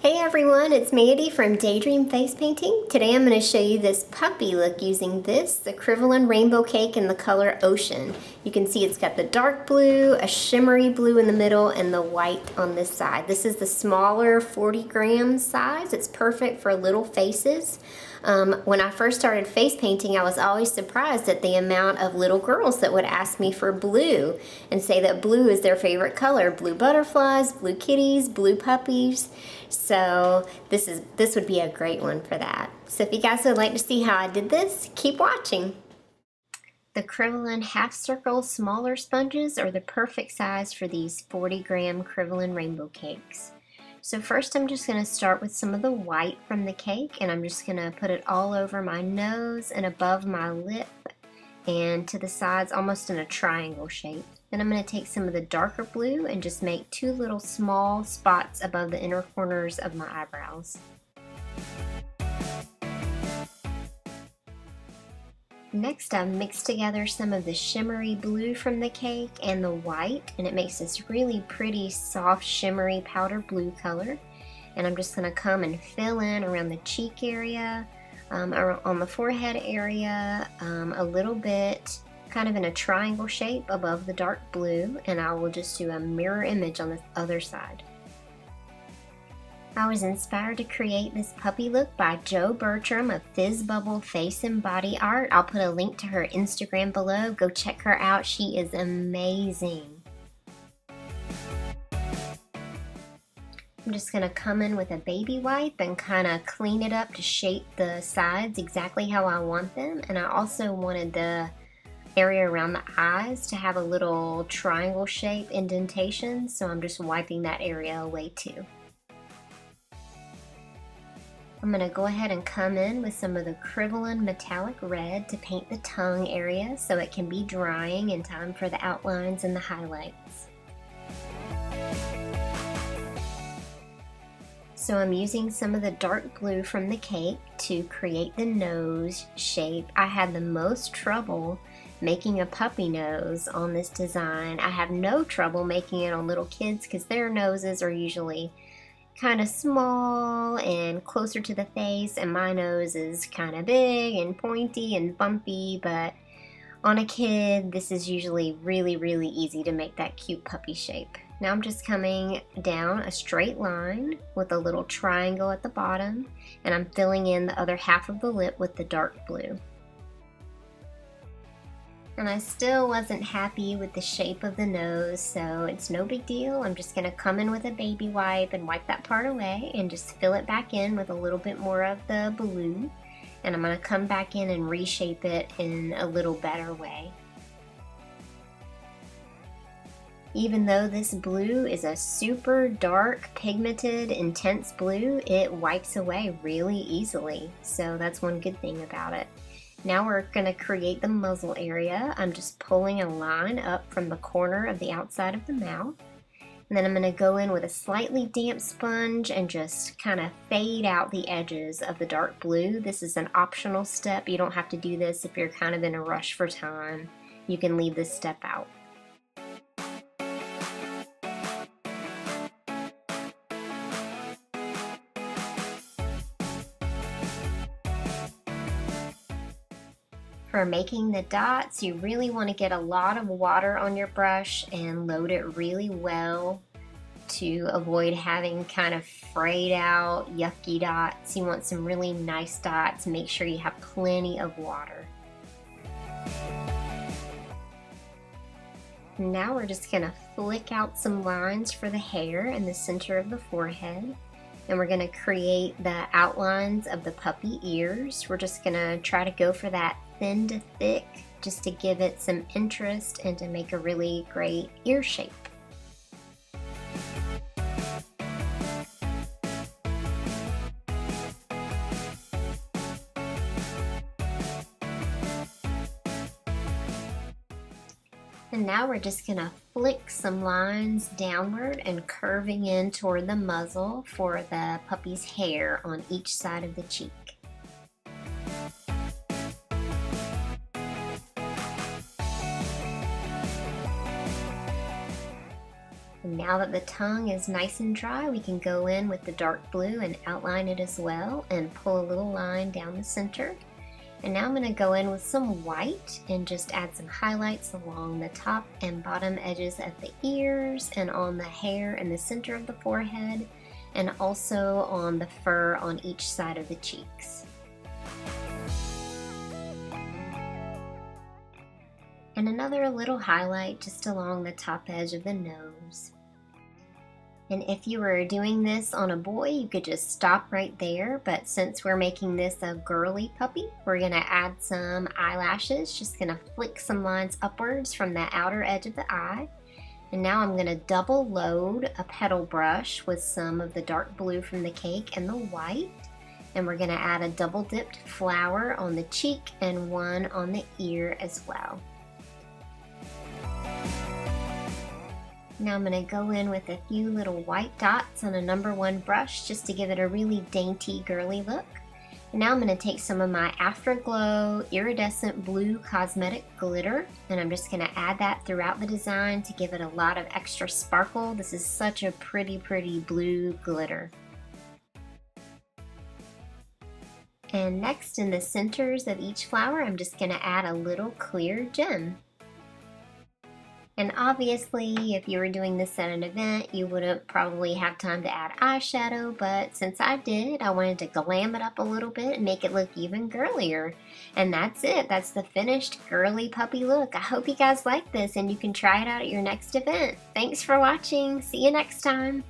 Hey everyone, it's Mandy from Daydream Face Painting. Today I'm going to show you this puppy look using the Crivellin Rainbow Cake in the color Ocean. You can see it's got the dark blue, a shimmery blue in the middle, and the white on this side. This is the smaller 40-gram size. It's perfect for little faces. When I first started face painting, I was always surprised at the amount of little girls that would ask me for blue and say that blue is their favorite color. Blue butterflies, blue kitties, blue puppies. So this would be a great one for that. So if you guys would like to see how I did this, keep watching. The Crivellin half circle smaller sponges are the perfect size for these 40-gram Crivellin rainbow cakes. So first I'm just going to start with some of the white from the cake, and I'm just going to put it all over my nose and above my lip and to the sides, almost in a triangle shape. Then I'm going to take some of the darker blue and just make two little small spots above the inner corners of my eyebrows. Next, I've mixed together some of the shimmery blue from the cake and the white, and it makes this really pretty soft shimmery powder blue color. And I'm just going to come and fill in around the cheek area, on the forehead area, a little bit kind of in a triangle shape above the dark blue, and I will just do a mirror image on the other side. I was inspired to create this puppy look by Jo Bertram of Fizz Bubble Face and Body Art. I'll put a link to her Instagram below. Go check her out. She is amazing. I'm just going to come in with a baby wipe and kind of clean it up to shape the sides exactly how I want them. And I also wanted the area around the eyes to have a little triangle shape indentation, so I'm just wiping that area away too. I'm going to go ahead and come in with some of the Crivellin Metallic Red to paint the tongue area so it can be drying in time for the outlines and the highlights. So I'm using some of the dark blue from the cake to create the nose shape. I had the most trouble making a puppy nose on this design. I have no trouble making it on little kids because their noses are usually kind of small and closer to the face, and my nose is kind of big and pointy and bumpy, but on a kid this is usually really easy to make that cute puppy shape. Now I'm just coming down a straight line with a little triangle at the bottom, and I'm filling in the other half of the lip with the dark blue. And I still wasn't happy with the shape of the nose, so it's no big deal. I'm just going to come in with a baby wipe and wipe that part away and just fill it back in with a little bit more of the blue. And I'm going to come back in and reshape it in a little better way. Even though this blue is a super dark, pigmented, intense blue, it wipes away really easily. So that's one good thing about it. Now we're going to create the muzzle area. I'm just pulling a line up from the corner of the outside of the mouth. And then I'm going to go in with a slightly damp sponge and just kind of fade out the edges of the dark blue. This is an optional step. You don't have to do this if you're kind of in a rush for time. You can leave this step out. For making the dots, you really want to get a lot of water on your brush and load it really well to avoid having kind of frayed out, yucky dots. You want some really nice dots. Make sure you have plenty of water. Now we're just going to flick out some lines for the hair in the center of the forehead. And we're going to create the outlines of the puppy ears. We're just going to try to go for that thin to thick just to give it some interest and to make a really great ear shape. And now we're just going to flick some lines downward and curving in toward the muzzle for the puppy's hair on each side of the cheek. And now that the tongue is nice and dry, we can go in with the dark blue and outline it as well and pull a little line down the center. And now I'm going to go in with some white and just add some highlights along the top and bottom edges of the ears and on the hair in the center of the forehead, and also on the fur on each side of the cheeks. And another little highlight just along the top edge of the nose. And if you were doing this on a boy, you could just stop right there, but since we're making this a girly puppy, we're gonna add some eyelashes, just gonna flick some lines upwards from the outer edge of the eye. And now I'm gonna double load a petal brush with some of the dark blue from the cake and the white. And we're gonna add a double dipped flower on the cheek and one on the ear as well. Now I'm going to go in with a few little white dots on a number 1 brush just to give it a really dainty, girly look. And now I'm going to take some of my Afterglow Iridescent Blue Cosmetic Glitter, and I'm just going to add that throughout the design to give it a lot of extra sparkle. This is such a pretty, pretty blue glitter. And next, in the centers of each flower, I'm just going to add a little clear gem. And obviously, if you were doing this at an event, you wouldn't probably have time to add eyeshadow, but since I did, I wanted to glam it up a little bit and make it look even girlier. And that's it. That's the finished girly puppy look. I hope you guys like this and you can try it out at your next event. Thanks for watching. See you next time.